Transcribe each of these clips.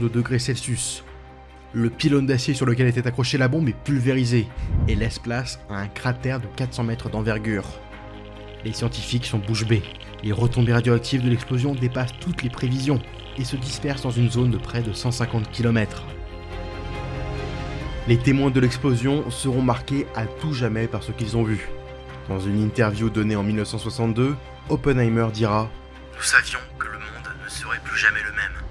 de degrés Celsius. Le pylône d'acier sur lequel était accrochée la bombe est pulvérisé et laisse place à un cratère de 400 mètres d'envergure. Les scientifiques sont bouche bée. Les retombées radioactives de l'explosion dépassent toutes les prévisions et se dispersent dans une zone de près de 150 km. Les témoins de l'explosion seront marqués à tout jamais par ce qu'ils ont vu. Dans une interview donnée en 1962, Oppenheimer dira « Nous savions que le monde ne serait plus jamais le même ».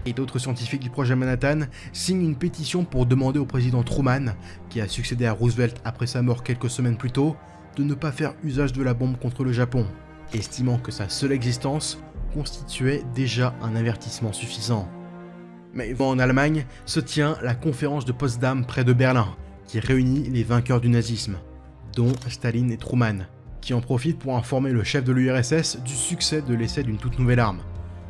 Et d'autres scientifiques du projet Manhattan signent une pétition pour demander au président Truman, qui a succédé à Roosevelt après sa mort quelques semaines plus tôt, de ne pas faire usage de la bombe contre le Japon, estimant que sa seule existence constituait déjà un avertissement suffisant. Mais en Allemagne se tient la conférence de Potsdam près de Berlin, qui réunit les vainqueurs du nazisme, dont Staline et Truman, qui en profitent pour informer le chef de l'URSS du succès de l'essai d'une toute nouvelle arme,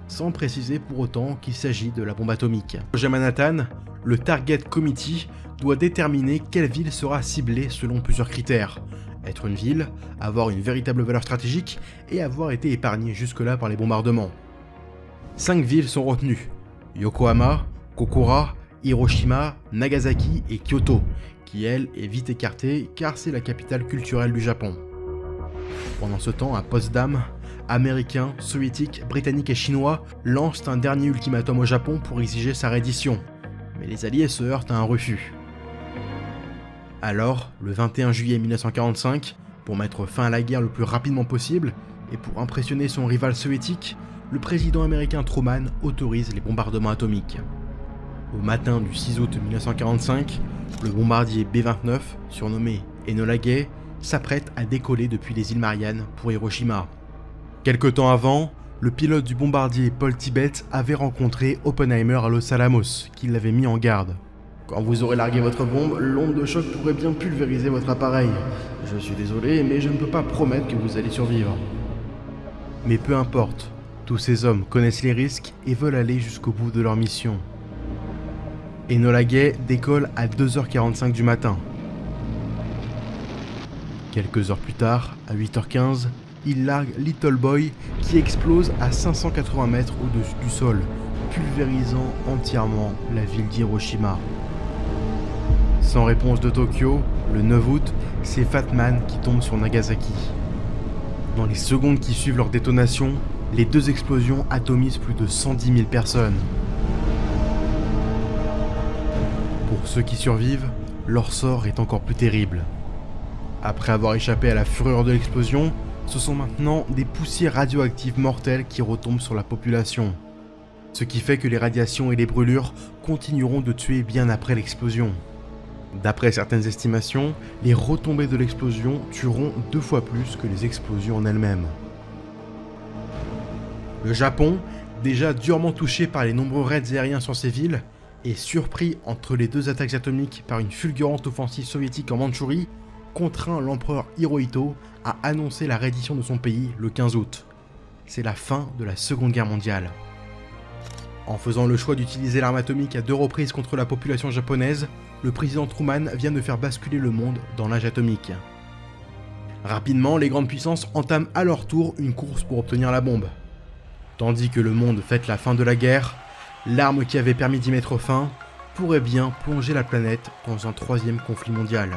sans préciser pour autant qu'il s'agit de la bombe atomique. Au projet Manhattan, le Target Committee doit déterminer quelle ville sera ciblée selon plusieurs critères. Être une ville, avoir une véritable valeur stratégique et avoir été épargnée jusque-là par les bombardements. 5 villes sont retenues: Yokohama, Kokura, Hiroshima, Nagasaki et Kyoto, qui elle est vite écartée car c'est la capitale culturelle du Japon. Pendant ce temps, à Potsdam, Américains, Soviétiques, Britanniques et Chinois lancent un dernier ultimatum au Japon pour exiger sa reddition, mais les Alliés se heurtent à un refus. Alors, le 21 juillet 1945, pour mettre fin à la guerre le plus rapidement possible et pour impressionner son rival soviétique, le président américain Truman autorise les bombardements atomiques. Au matin du 6 août 1945, le bombardier B-29, surnommé Enola Gay, s'apprête à décoller depuis les îles Mariannes pour Hiroshima. Quelque temps avant, le pilote du bombardier Paul Tibet avait rencontré Oppenheimer à Los Alamos, qui l'avait mis en garde. Quand vous aurez largué votre bombe, l'onde de choc pourrait bien pulvériser votre appareil. Je suis désolé, mais je ne peux pas promettre que vous allez survivre. Mais peu importe, tous ces hommes connaissent les risques et veulent aller jusqu'au bout de leur mission. Enola Gay décolle à 2h45 du matin. Quelques heures plus tard, à 8h15, il largue Little Boy qui explose à 580 mètres au-dessus du sol, pulvérisant entièrement la ville d'Hiroshima. Sans réponse de Tokyo, le 9 août, c'est Fat Man qui tombe sur Nagasaki. Dans les secondes qui suivent leur détonation, les deux explosions atomisent plus de 110 000 personnes. Pour ceux qui survivent, leur sort est encore plus terrible. Après avoir échappé à la fureur de l'explosion, ce sont maintenant des poussières radioactives mortelles qui retombent sur la population. Ce qui fait que les radiations et les brûlures continueront de tuer bien après l'explosion. D'après certaines estimations, les retombées de l'explosion tueront 2 fois plus que les explosions en elles-mêmes. Le Japon, déjà durement touché par les nombreux raids aériens sur ses villes, est surpris entre les deux attaques atomiques par une fulgurante offensive soviétique en Mandchourie, contraint l'empereur Hirohito à annoncer la reddition de son pays le 15 août. C'est la fin de la Seconde Guerre mondiale. En faisant le choix d'utiliser l'arme atomique à 2 reprises contre la population japonaise, le président Truman vient de faire basculer le monde dans l'âge atomique. Rapidement, les grandes puissances entament à leur tour une course pour obtenir la bombe. Tandis que le monde fête la fin de la guerre, l'arme qui avait permis d'y mettre fin pourrait bien plonger la planète dans un 3e conflit mondial.